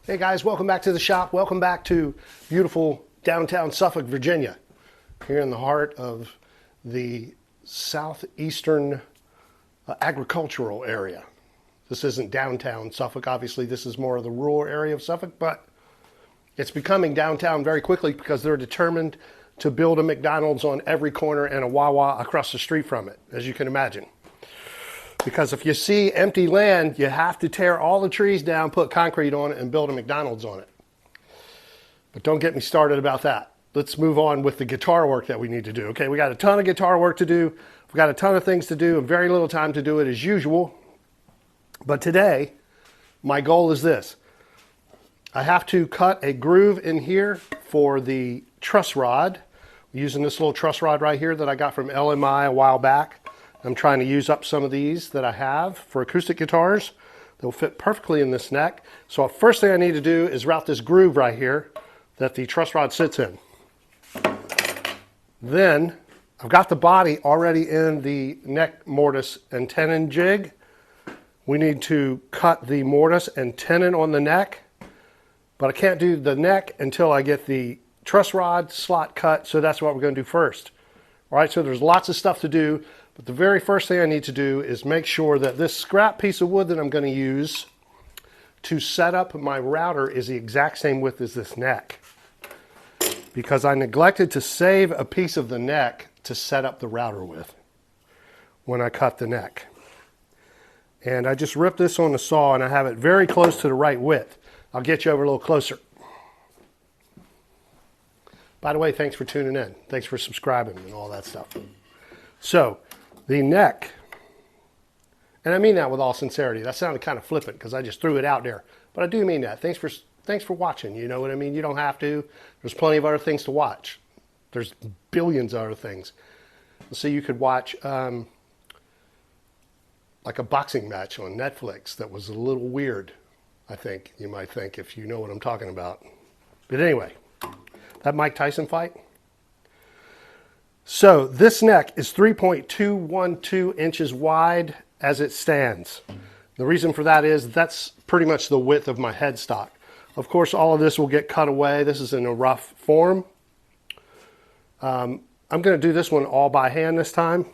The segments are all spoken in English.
Hey guys, welcome back to the shop. Welcome back to beautiful downtown Suffolk, Virginia. Here in the heart of the southeastern agricultural area. This isn't downtown Suffolk, obviously this is more of the rural area of Suffolk, but it's becoming downtown very quickly because they're determined to build a McDonald's on every corner and a Wawa across the street from it, as you can imagine. Because if you see empty land, you have to tear all the trees down, put concrete on it, and build a McDonald's on it. But don't get me started about that. Let's move on with the guitar work that we need to do. Okay, we got a ton of guitar work to do. We've got a ton of things to do and very little time to do it as usual. But today, my goal is this. I have to cut a groove in here for the truss rod. I'm using this little truss rod right here that I got from LMI a while back. I'm trying to use up some of these that I have for acoustic guitars. They'll fit perfectly in this neck. So first thing I need to do is route this groove right here that the truss rod sits in. Then I've got the body already in the neck mortise and tenon jig. We need to cut the mortise and tenon on the neck, but I can't do the neck until I get the truss rod slot cut, so that's what we're going to do first. All right, so there's lots of stuff to do. But the very first thing I need to do is make sure that this scrap piece of wood that I'm going to use to set up my router is the exact same width as this neck. Because I neglected to save a piece of the neck to set up the router with when I cut the neck. And I just ripped this on the saw and I have it very close to the right width. I'll get you over a little closer. By the way, thanks for tuning in. Thanks for subscribing and all that stuff. So, the neck, and I mean that with all sincerity. That sounded kind of flippant because I just threw it out there. But I do mean that. Thanks for watching. You know what I mean? You don't have to. There's plenty of other things to watch. There's billions of other things. So you could watch like a boxing match on Netflix that was a little weird, I think. You might think, if you know what I'm talking about. But anyway, that Mike Tyson fight. So this neck is 3.212 inches wide as it stands. The reason for that is that's pretty much the width of my headstock. Of course, all of this will get cut away. This is in a rough form. I'm going to do this one all by hand this time.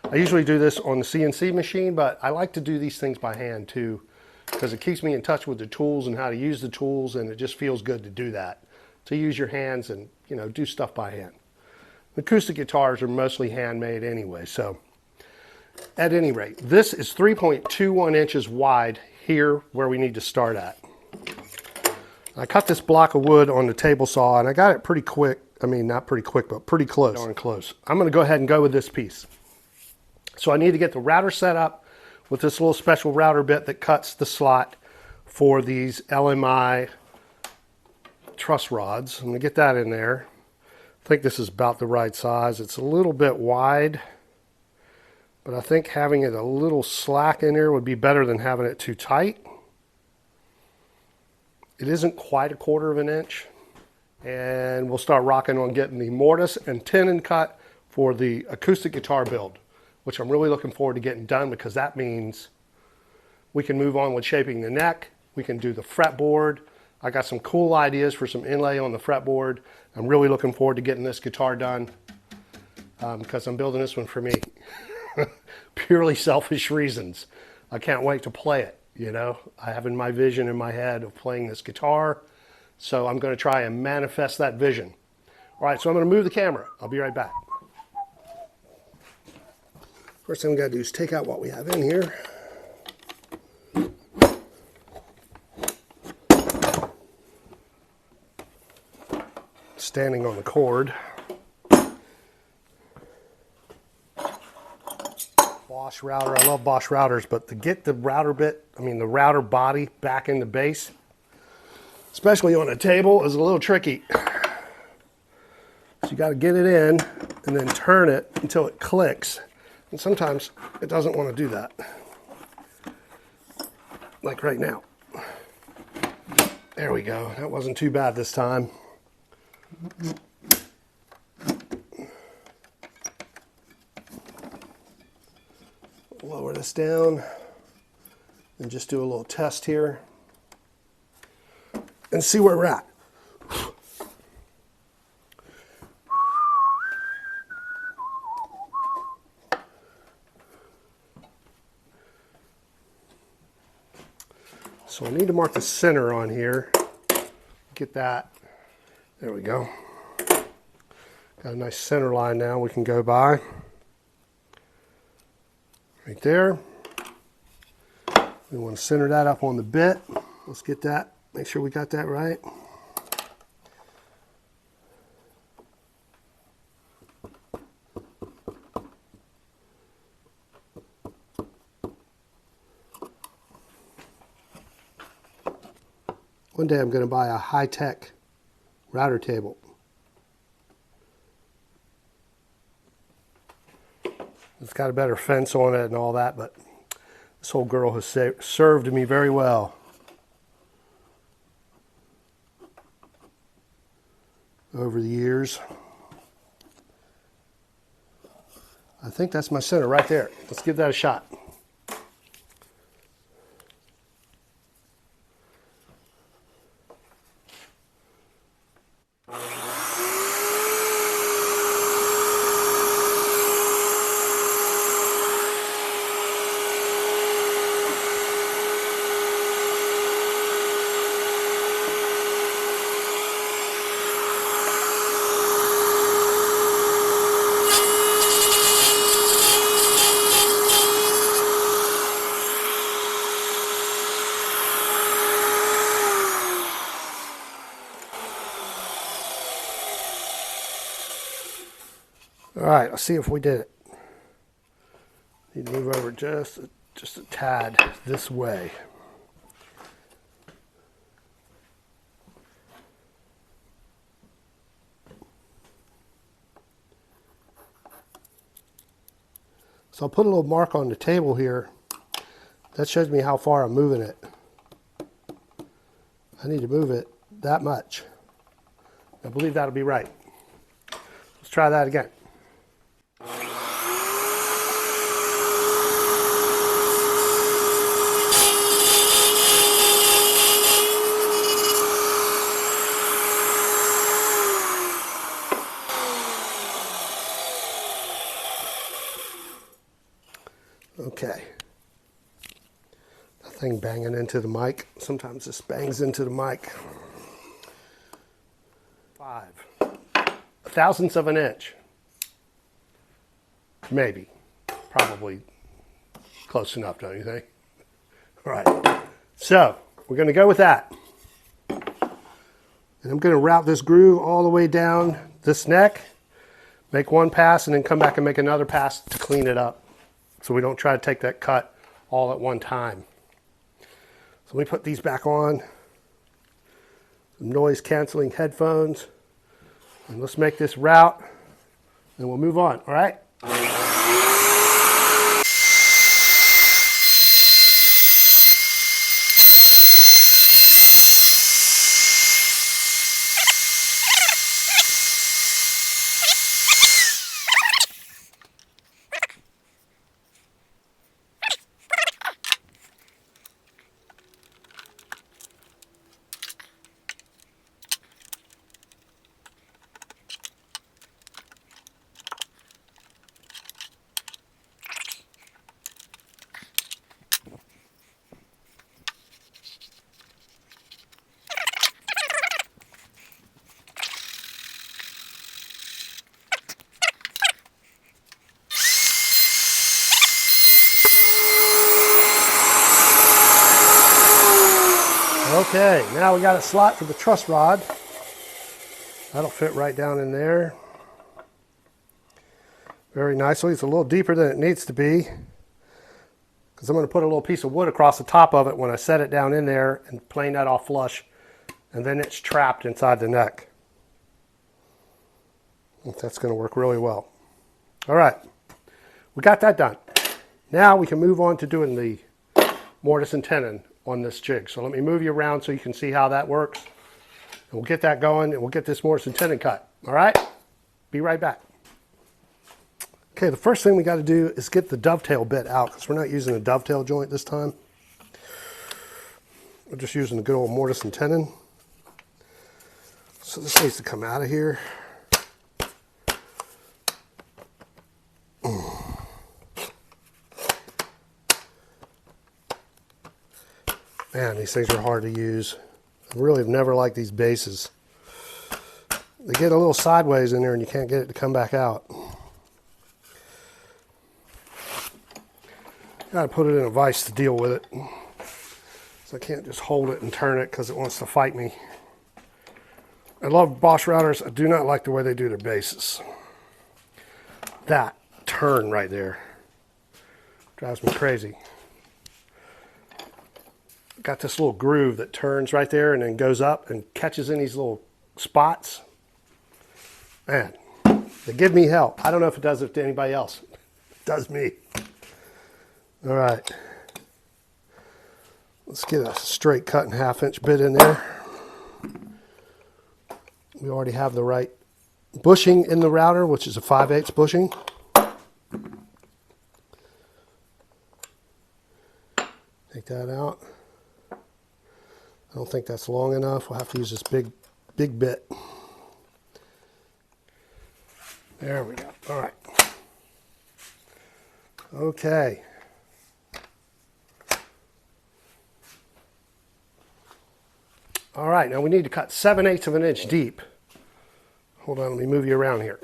I usually do this on the CNC machine, but I like to do these things by hand too because it keeps me in touch with the tools and how to use the tools, and it just feels good to do that. To use your hands and, you know, do stuff by hand. Acoustic guitars are mostly handmade anyway, so at any rate, this is 3.21 inches wide here where we need to start at. I cut this block of wood on the table saw and I got it pretty quick. I mean, not pretty quick, but pretty close. Darn close. I'm going to go ahead and go with this piece. So I need to get the router set up with this little special router bit that cuts the slot for these LMI truss rods. I'm going to get that in there. I think this is about the right size. It's a little bit wide, but I think having it a little slack in there would be better than having it too tight. It isn't quite 1/4 of an inch, and we'll start rocking on getting the mortise and tenon cut for the acoustic guitar build, which I'm really looking forward to getting done because that means we can move on with shaping the neck. We can do the fretboard. I got some cool ideas for some inlay on the fretboard. I'm really looking forward to getting this guitar done because I'm building this one for me. Purely selfish reasons. I can't wait to play it, you know. I have my vision in my head of playing this guitar, so I'm going to try and manifest that vision. All right, so I'm going to move the camera. I'll be right back. First thing we got to do is take out what we have in here. Standing on the cord. Bosch router. I love Bosch routers, but to get the router bit, the router body back in the base, especially on a table, is a little tricky. So you got to get it in and then turn it until it clicks. And sometimes it doesn't want to do that. Like right now. There we go. That wasn't too bad this time. Lower this down and just do a little test here. and see where we're at. So I need to mark the center on here. Get that. There we go. Got a nice center line now we can go by. Right there. We want to center that up on the bit. Let's get that. Make sure we got that right. One day I'm going to buy a high-tech router table. It's got a better fence on it and all that, but this old girl has served me very well. Over the years. I think that's my center right there. Let's give that a shot. All right, let's see if we did it. Need to move over just a tad this way. So I'll put a little mark on the table here. That shows me how far I'm moving it. I need to move it that much. I believe that'll be right. Let's try that again. Okay. That thing banging into the mic. Sometimes this bangs into the mic. 5/1000th of an inch. Maybe. Probably close enough, don't you think? All right. So we're going to go with that. And I'm going to route this groove all the way down this neck. Make one pass and then come back and make another pass to clean it up. So we don't try to take that cut all at one time. So let me put these back on. Some noise canceling headphones. And let's make this route and we'll move on, all right? Okay, now we got a slot for the truss rod. That'll fit right down in there. Very nicely. It's a little deeper than it needs to be because I'm going to put a little piece of wood across the top of it when I set it down in there and plane that off flush, and then it's trapped inside the neck. That's going to work really well. All right, we got that done. Now we can move on to doing the mortise and tenon on this jig. So let me move you around so you can see how that works. And we'll get that going and we'll get this mortise and tenon cut. All right? Be right back. Okay, the first thing we got to do is get the dovetail bit out because we're not using a dovetail joint this time. We're just using the good old mortise and tenon. So this needs to come out of here. Man, these things are hard to use. I really have never liked these bases. They get a little sideways in there and you can't get it to come back out. Got to put it in a vise to deal with it. So I can't just hold it and turn it because it wants to fight me. I love Bosch routers. I do not like the way they do their bases. That turn right there drives me crazy. Got this little groove that turns right there and then goes up and catches in these little spots. Man, they give me hell. I don't know if it does it to anybody else. It does me. All right. Let's get a straight cut and 1/2 inch bit in there. We already have the right bushing in the router, which is a 5/8 bushing. Take that out. I don't think that's long enough. We'll have to use this big bit. There we go. All right. Okay. All right, now we need to cut 7/8 of an inch deep. Hold on, let me move you around here.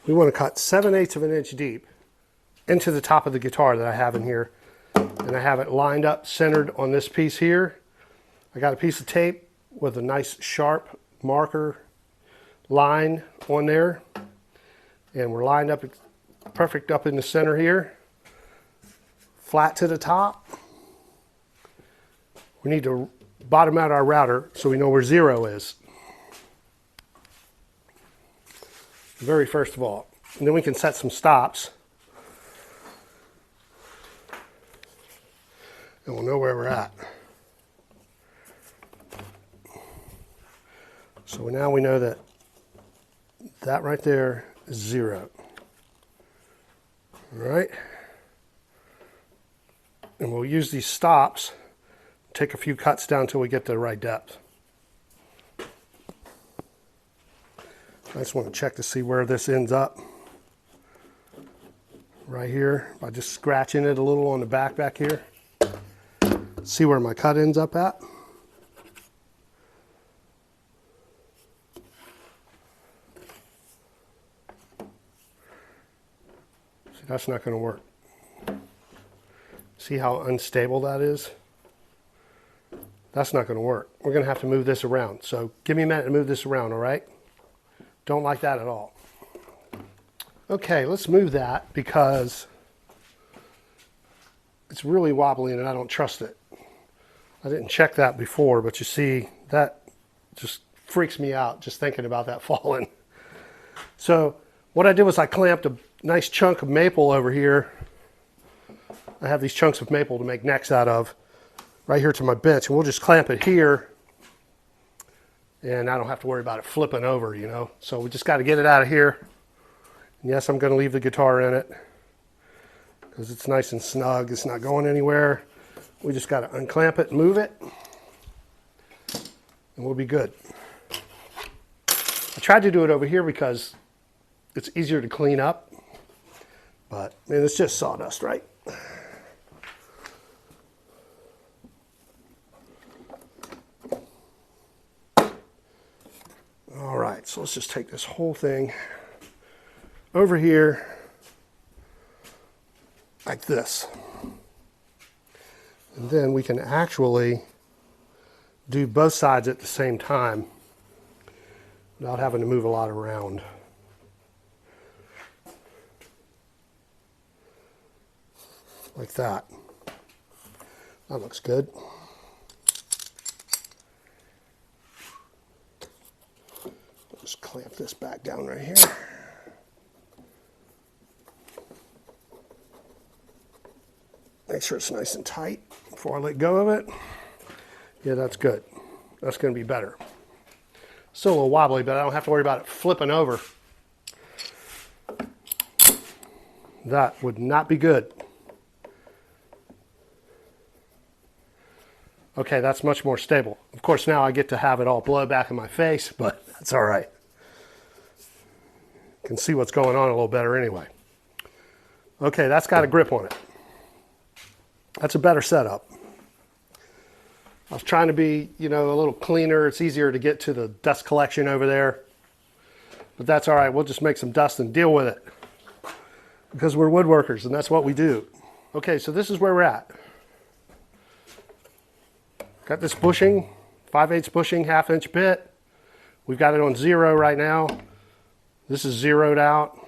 We want to cut 7/8 of an inch deep into the top of the guitar that I have in here. And I have it lined up, centered on this piece here. I got a piece of tape with a nice sharp marker line on there. And we're lined up perfect up in the center here. Flat to the top. We need to bottom out our router so we know where 0 is. Very first of all. And then we can set some stops. And we'll know where we're at. So now we know that that right there is 0. All right. And we'll use these stops, take a few cuts down until we get to the right depth. I just want to check to see where this ends up. Right here, by just scratching it a little on the back here. See where my cut ends up at. See, that's not going to work. See how unstable that is? That's not going to work. We're going to have to move this around. So give me a minute to move this around, all right? Don't like that at all. Okay, let's move that because it's really wobbly and I don't trust it. I didn't check that before, but you see, that just freaks me out just thinking about that falling. So what I did was I clamped a nice chunk of maple over here. I have these chunks of maple to make necks out of right here to my bench, and we'll just clamp it here and I don't have to worry about it flipping over, you know. So we just got to get it out of here. And yes, I'm going to leave the guitar in it because it's nice and snug. It's not going anywhere. We just got to unclamp it and move it, and we'll be good. I tried to do it over here because it's easier to clean up, but I mean, it's just sawdust, right? All right, so let's just take this whole thing over here like this. And then we can actually do both sides at the same time without having to move a lot around. Like that. That looks good. Just clamp this back down right here. Make sure it's nice and tight before I let go of it. Yeah, that's good. That's going to be better. Still a little wobbly, but I don't have to worry about it flipping over. That would not be good. Okay, that's much more stable. Of course, now I get to have it all blow back in my face, but that's all right. Can see what's going on a little better anyway. Okay, that's got a grip on it. That's a better setup. I was trying to be, a little cleaner. It's easier to get to the dust collection over there. But that's all right. We'll just make some dust and deal with it. Because we're woodworkers, and that's what we do. Okay, so this is where we're at. Got this bushing, 5/8 bushing, 1/2 inch bit. We've got it on 0 right now. This is zeroed out.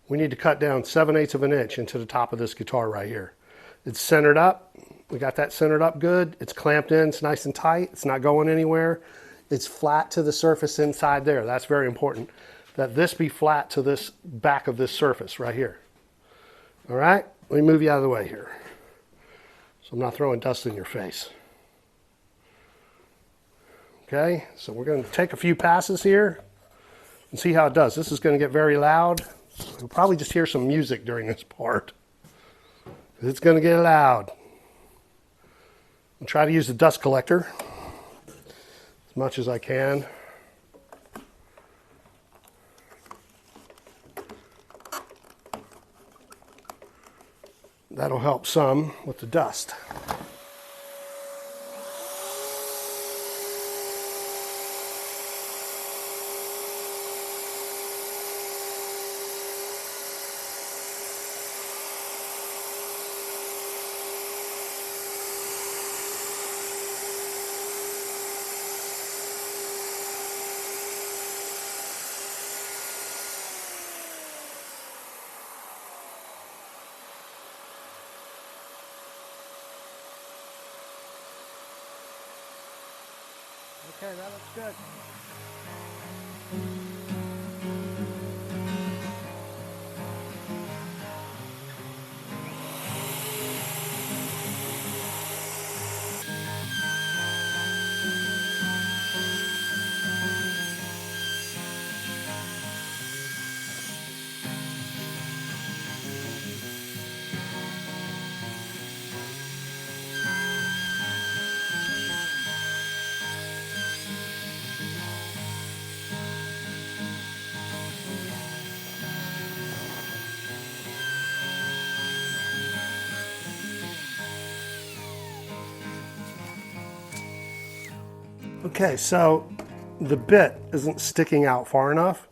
We need to cut down 7/8 of an inch into the top of this guitar right here. It's centered up. We got that centered up good. It's clamped in. It's nice and tight. It's not going anywhere. It's flat to the surface inside there. That's very important, that this be flat to this back of this surface right here. All right, let me move you out of the way here, so I'm not throwing dust in your face. Okay, so we're going to take a few passes here and see how it does. This is going to get very loud. You'll probably just hear some music during this part. It's going to get loud. I'll try to use the dust collector as much as I can. That'll help some with the dust. Okay, that looks good. Okay, so the bit isn't sticking out far enough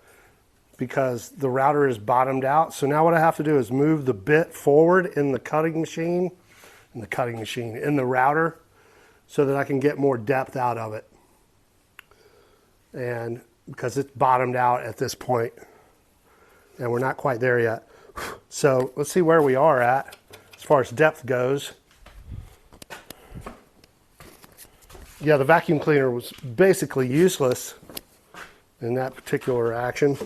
because the router is bottomed out. So now what I have to do is move the bit forward in the in the router, so that I can get more depth out of it. And because it's bottomed out at this point, and we're not quite there yet. So let's see where we are at as far as depth goes. Yeah, the vacuum cleaner was basically useless in that particular action.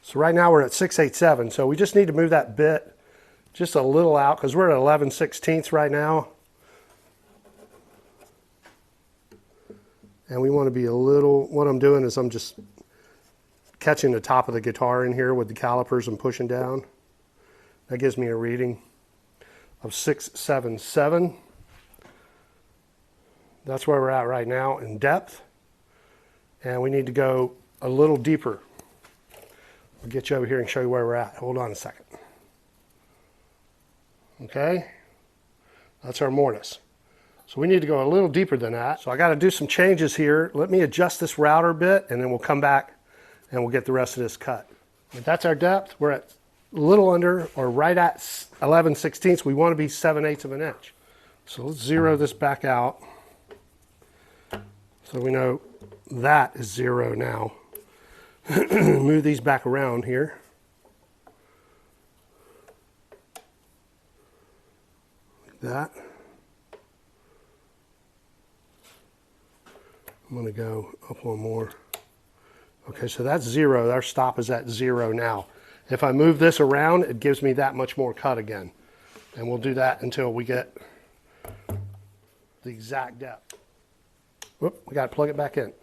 So right now we're at 6/8/7, so we just need to move that bit just a little out because we're at 11/16 right now. And we want to be a little, what I'm doing is I'm just catching the top of the guitar in here with the calipers and pushing down. That gives me a reading of 6/7/7. That's where we're at right now in depth. And we need to go a little deeper. I'll get you over here and show you where we're at. Hold on a second. Okay, that's our mortise. So we need to go a little deeper than that. So I got to do some changes here. Let me adjust this router bit, and then we'll come back and we'll get the rest of this cut. But that's our depth. We're at a little under, or right at 11/16. We want to be 7/8 of an inch. So let's zero this back out, so we know that is 0 now. Move these back around here. Like that. I'm going to go up one more. Okay, so that's 0. Our stop is at 0 now. If I move this around, it gives me that much more cut again. And we'll do that until we get the exact depth. Whoop, we got to plug it back in.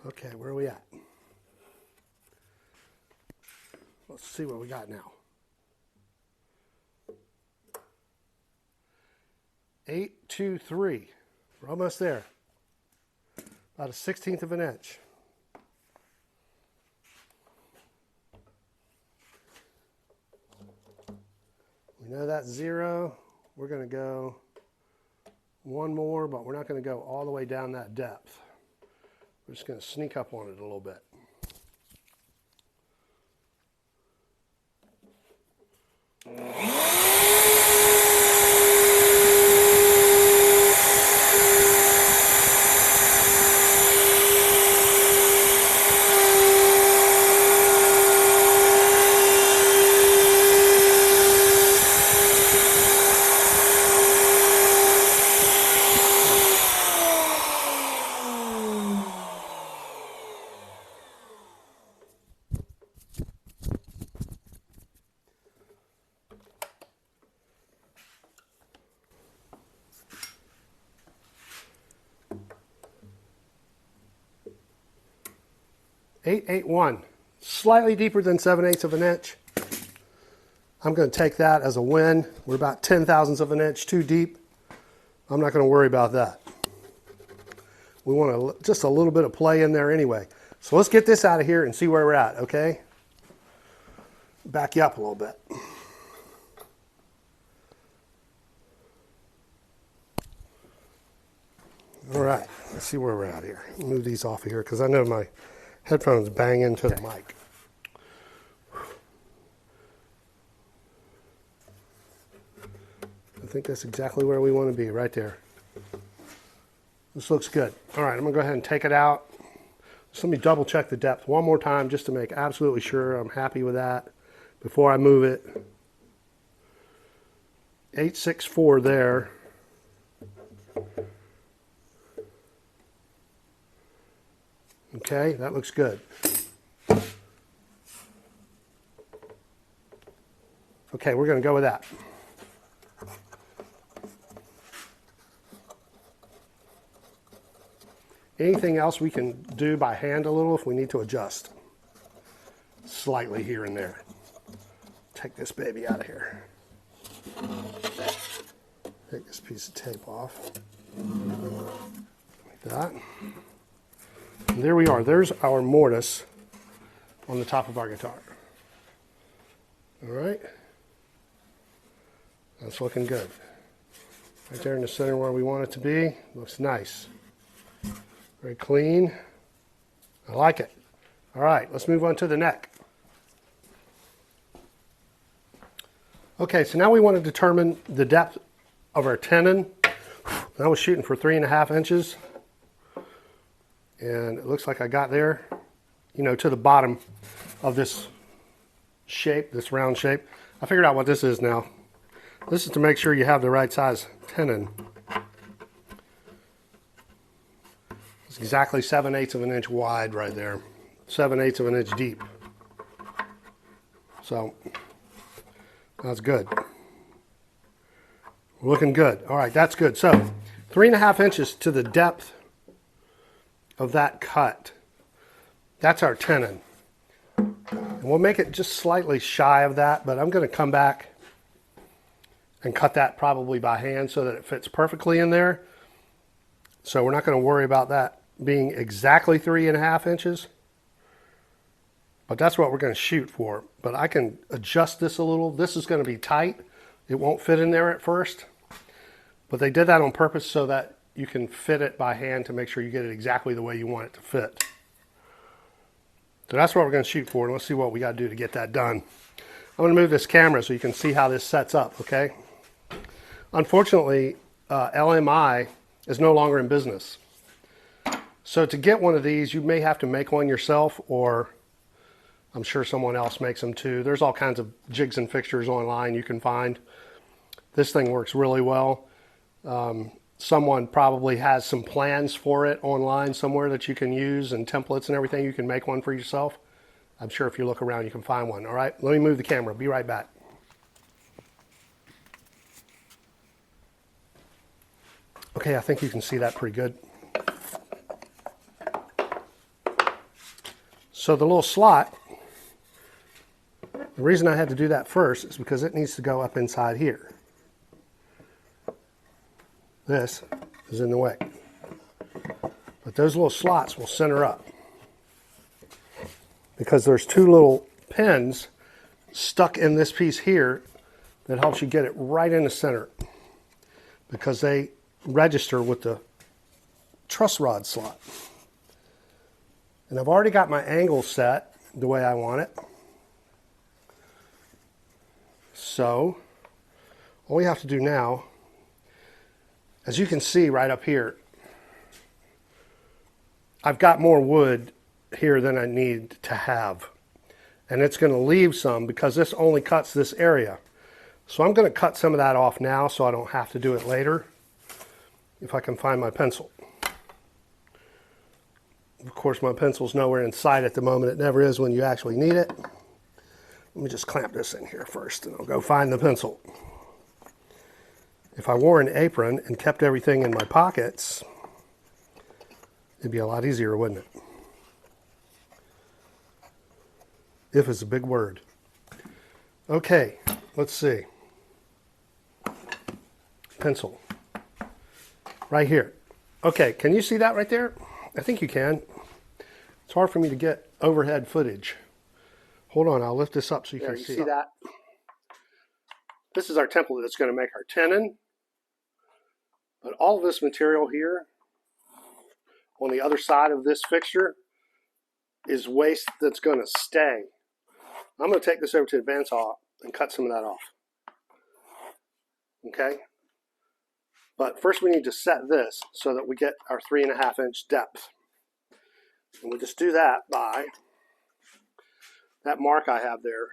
Okay, where are we at? Let's see what we got now. 823. We're almost there. About a 1/16 of an inch. We know that's 0. We're going to go one more, but we're not going to go all the way down that depth. We're just going to sneak up on it a little bit. .881, slightly deeper than 7/8 of an inch. I'm going to take that as a win. We're about 10/1000ths of an inch too deep. I'm not going to worry about that. We want just a little bit of play in there anyway. So let's get this out of here and see where we're at, okay? Back you up a little bit. All right, let's see where we're at here. Move these off of here because I know my headphones bang into the mic. I think that's exactly where we want to be, right there. This looks good. All right, I'm going to go ahead and take it out. Just let me double check the depth one more time just to make absolutely sure I'm happy with that before I move it. 864 there. Okay, that looks good. Okay, we're going to go with that. Anything else we can do by hand a little if we need to adjust slightly here and there. Take this baby out of here. Take this piece of tape off. Like that. And there we are. There's our mortise on the top of our guitar. All right. That's looking good. Right there in the center where we want it to be. Looks nice. Very clean. I like it. All right, let's move on to the neck. Okay, so now we want to determine the depth of our tenon. I was shooting for 3.5 inches. And it looks like I got there, you know, to the bottom of this shape, this round shape. I figured out what this is now. This is to make sure you have the right size tenon. It's exactly 7/8 of an inch wide right there. 7/8 of an inch deep. So, that's good. Looking good. All right, that's good. So, 3.5 inches to the depth of that cut. That's our tenon. And we'll make it just slightly shy of that, but I'm going to come back and cut that probably by hand so that it fits perfectly in there. So we're not going to worry about that being exactly 3.5 inches. But that's what we're going to shoot for. But I can adjust this a little. This is going to be tight. It won't fit in there at first. But they did that on purpose so that you can fit it by hand to make sure you get it exactly the way you want it to fit. So that's what we're going to shoot for. And let's see what we got to do to get that done. I'm going to move this camera so you can see how this sets up, okay? Unfortunately, LMI is no longer in business. So to get one of these, you may have to make one yourself, or I'm sure someone else makes them too. There's all kinds of jigs and fixtures online you can find. This thing works really well. Someone probably has some plans for it online somewhere that you can use, and templates and everything. You can make one for yourself. I'm sure if you look around you can find one. All right, let me move the camera. Be right back. Okay, I think you can see that pretty good. So the little slot, the reason I had to do that first is because it needs to go up inside here. This is in the way. But those little slots will center up because there's two little pins stuck in this piece here that helps you get it right in the center because they register with the truss rod slot. And I've already got my angle set the way I want it. So all we have to do now, as you can see right up here, I've got more wood here than I need to have. And it's going to leave some because this only cuts this area. So I'm going to cut some of that off now so I don't have to do it later, if I can find my pencil. Of course, my pencil's nowhere in sight at the moment. It never is when you actually need it. Let me just clamp this in here first and I'll go find the pencil. If I wore an apron and kept everything in my pockets, it'd be a lot easier, wouldn't it? If is a big word. Okay, let's see. Pencil. Right here. Okay, can you see that right there? I think you can. It's hard for me to get overhead footage. Hold on, I'll lift this up so you can see that. This is our template that's going to make our tenon. But all of this material here on the other side of this fixture is waste that's going to stay. I'm going to take this over to the bandsaw and cut some of that off. Okay? But first we need to set this so that we get our 3.5 inch depth. And we'll just do that by, that mark I have there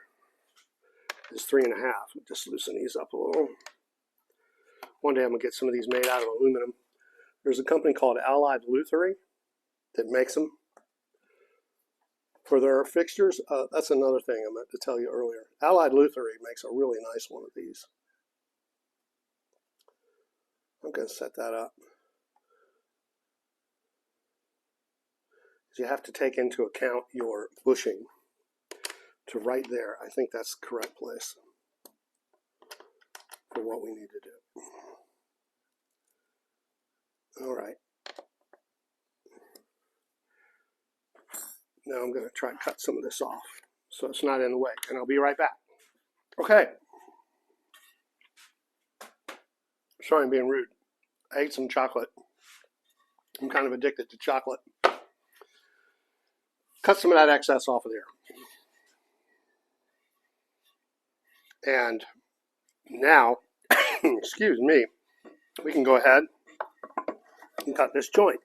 is 3.5. Just loosen these up a little. One day I'm going to get some of these made out of aluminum. There's a company called Allied Luthery that makes them for their fixtures. That's another thing I meant to tell you earlier. Allied Luthery makes a really nice one of these. I'm going to set that up. You have to take into account your bushing to right there. I think that's the correct place for what we need to do. All right. Now I'm going to try and cut some of this off so it's not in the way, and I'll be right back. Okay. Sorry I'm being rude. I ate some chocolate. I'm kind of addicted to chocolate. Cut some of that excess off of there. And now, excuse me, we can go ahead and cut this joint.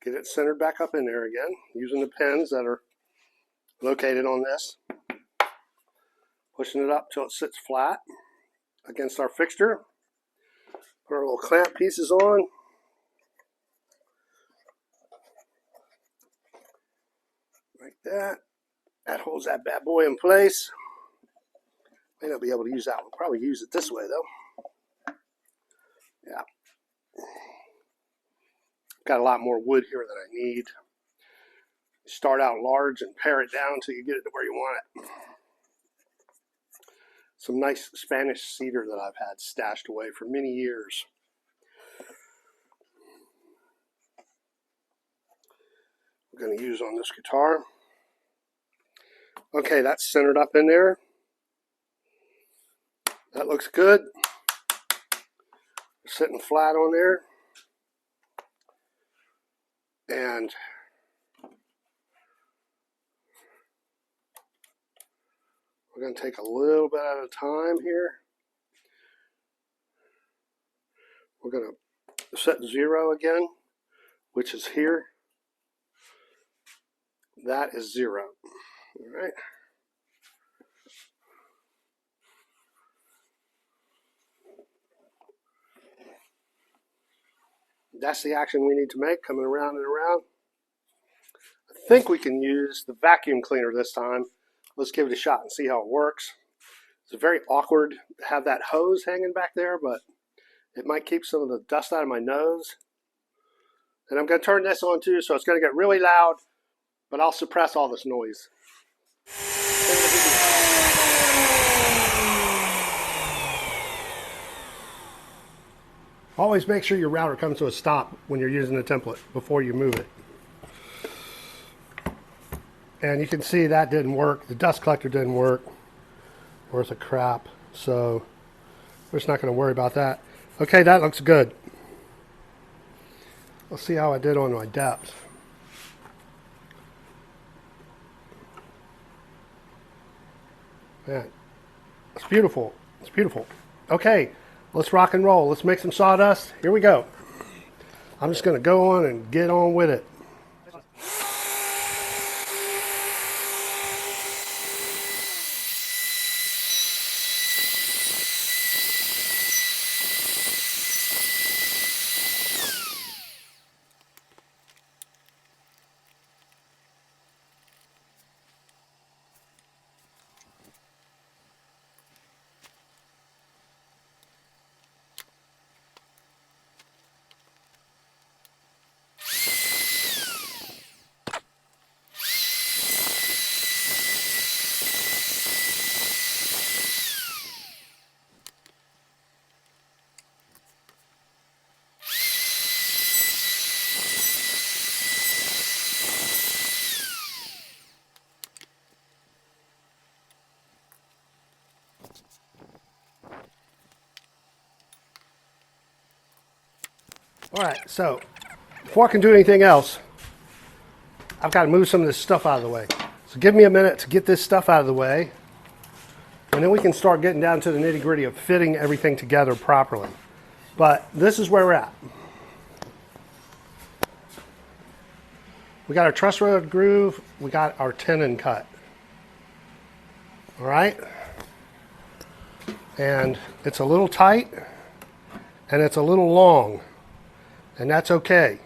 Get it centered back up in there again, using the pins that are located on this. Pushing it up till it sits flat against our fixture. Put our little clamp pieces on. Like that. That holds that bad boy in place. May not be able to use that one. Probably use it this way though. Yeah. Got a lot more wood here than I need. Start out large and pare it down until you get it to where you want it. Some nice Spanish cedar that I've had stashed away for many years. We're going to use on this guitar. Okay, that's centered up in there. That looks good. Sitting flat on there. And we're going to take a little bit at a time here. We're going to set 0 again, which is here. That is 0. All right. That's the action we need to make, coming around and around. I think we can use the vacuum cleaner this time. Let's give it a shot and see how it works. It's very awkward to have that hose hanging back there, but it might keep some of the dust out of my nose. And I'm going to turn this on too, so it's going to get really loud, but I'll suppress all this noise. Always make sure your router comes to a stop when you're using the template before you move it. And you can see that didn't work. The dust collector didn't work. Worth of crap. So we're just not going to worry about that. Okay, that looks good. Let's see how I did on my depth. Man, it's beautiful. It's beautiful. Okay, let's rock and roll. Let's make some sawdust. Here we go. I'm just going to go on and get on with it. All right, so before I can do anything else, I've got to move some of this stuff out of the way. So give me a minute to get this stuff out of the way, and then we can start getting down to the nitty-gritty of fitting everything together properly. But this is where we're at. We got our truss rod groove, we got our tenon cut. All right? And it's a little tight, and it's a little long. And that's okay.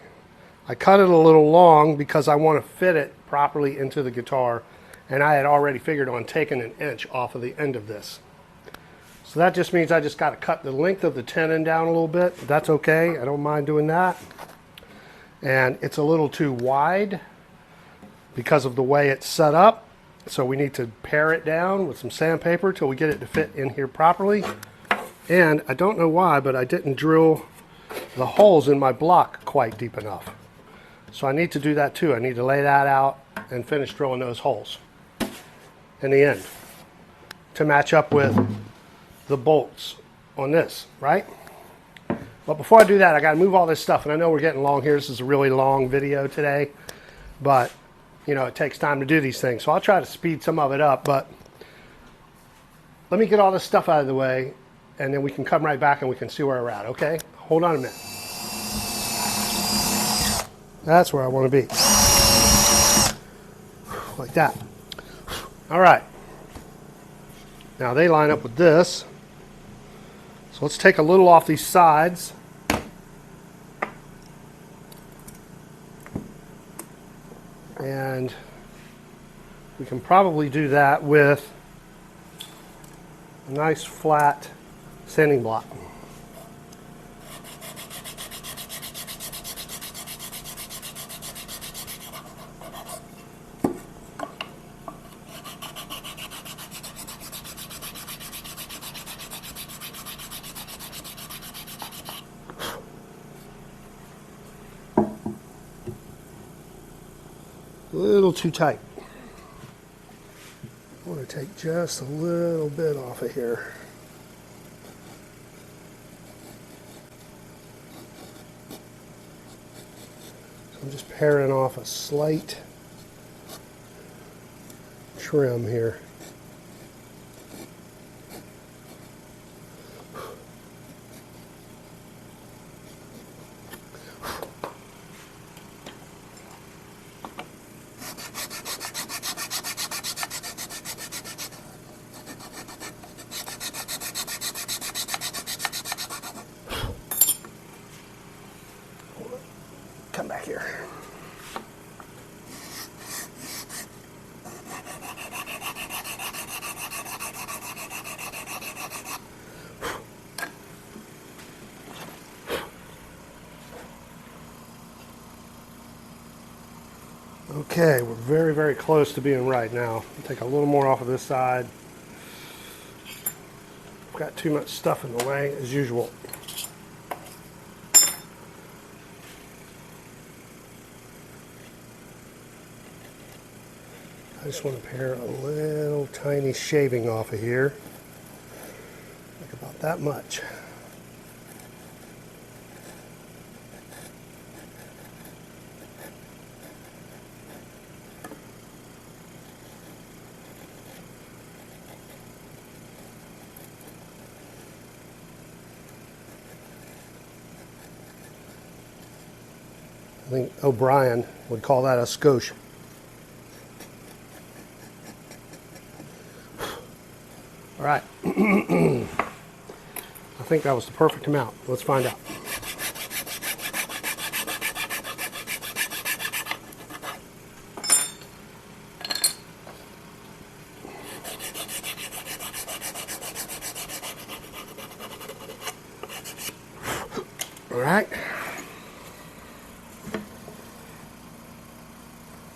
I cut it a little long because I want to fit it properly into the guitar, and I had already figured on taking an inch off of the end of this. So that just means I just got to cut the length of the tenon down a little bit. That's okay. I don't mind doing that. And it's a little too wide because of the way it's set up. So we need to pare it down with some sandpaper till we get it to fit in here properly. And I don't know why, but I didn't drill the holes in my block quite deep enough. So I need to do that too. I need to lay that out and finish drilling those holes in the end to match up with the bolts on this, right? But before I do that, I got to move all this stuff. And I know we're getting long here. This is a really long video today, but you know, it takes time to do these things. So I'll try to speed some of it up, but let me get all this stuff out of the way, and then we can come right back and we can see where we're at, okay? Hold on a minute. That's where I want to be. Like that. All right. Now they line up with this. So let's take a little off these sides. And we can probably do that with a nice flat sanding block. A little too tight. I want to take just a little bit off of here. So I'm just paring off a slight trim here. Come back here. Okay, we're very, very close to being right now. I'll take a little more off of this side. I've got too much stuff in the way as usual. I just want to pare a little tiny shaving off of here, like about that much. I think O'Brien would call that a skosh. All right. I think that was the perfect amount. Let's find out. All right.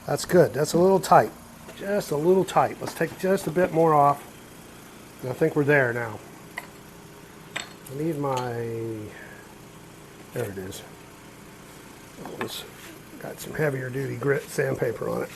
That's good. That's a little tight. Just a little tight. Let's take just a bit more off. And I think we're there now. I need my, there it is. It's got some heavier duty grit sandpaper on it.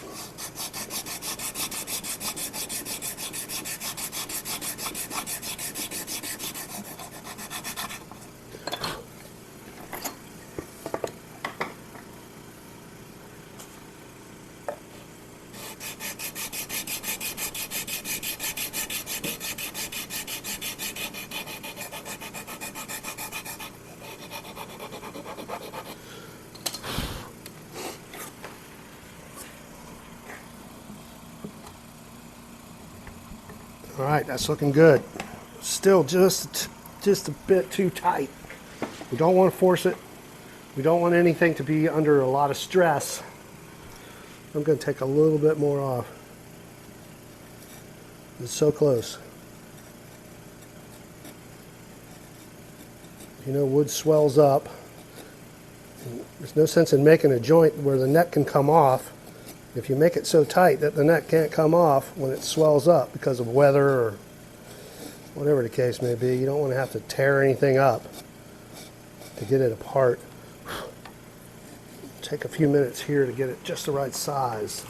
All right, that's looking good. Still just a bit too tight. We don't want to force it. We don't want anything to be under a lot of stress. I'm going to take a little bit more off. It's so close. You know, wood swells up. There's no sense in making a joint where the neck can come off if you make it so tight that the neck can't come off when it swells up because of weather or whatever the case may be. You don't want to have to tear anything up to get it apart. Take a few minutes here to get it just the right size.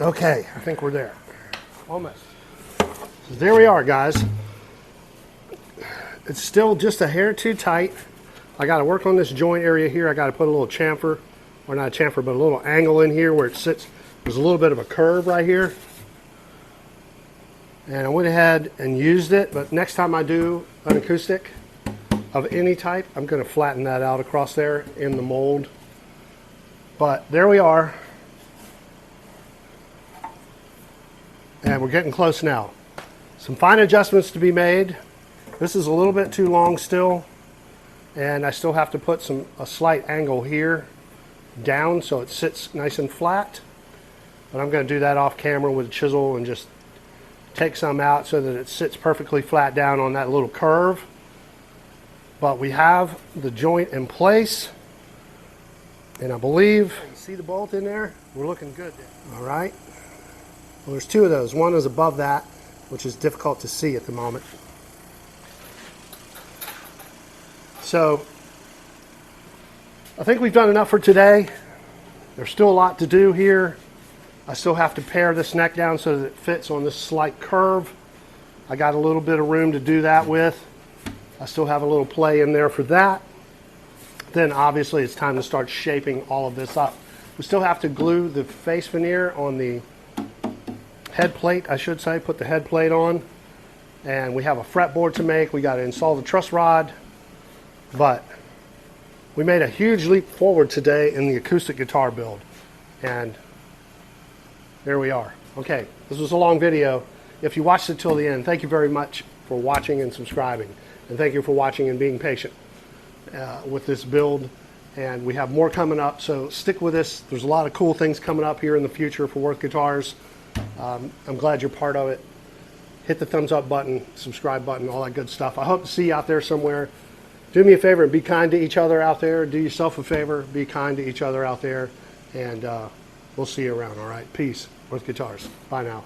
Okay, I think we're there. Almost. So there we are, guys. It's still just a hair too tight. I got to work on this joint area here. I got to put a little chamfer, or not a chamfer, but a little angle in here where it sits. There's a little bit of a curve right here. And I went ahead and used it, but next time I do an acoustic of any type, I'm going to flatten that out across there in the mold. But there we are. And we're getting close now. Some fine adjustments to be made. This is a little bit too long still, and I still have to put a slight angle here down so it sits nice and flat. But I'm going to do that off camera with a chisel and just take some out so that it sits perfectly flat down on that little curve. But we have the joint in place, and I believe, you see the bolt in there? We're looking good there. All right. Well, there's two of those. One is above that, which is difficult to see at the moment. So, I think we've done enough for today. There's still a lot to do here. I still have to pare this neck down so that it fits on this slight curve. I got a little bit of room to do that with. I still have a little play in there for that. Then obviously it's time to start shaping all of this up. We still have to glue the face veneer on the head plate, I should say, put the head plate on. And we have a fretboard to make. We got to install the truss rod. But we made a huge leap forward today in the acoustic guitar build. And there we are. Okay, this was a long video. If you watched it till the end, thank you very much for watching and subscribing. And thank you for watching and being patient with this build. and we have more coming up, so stick with us. There's a lot of cool things coming up here in the future for Worth Guitars. I'm glad you're part of it. Hit the thumbs up button, subscribe button, all that good stuff. I hope to see you out there somewhere. Do me a favor and be kind to each other out there. Do yourself a favor, be kind to each other out there, and we'll see you around, all right? Peace. Worth Guitars. Bye now.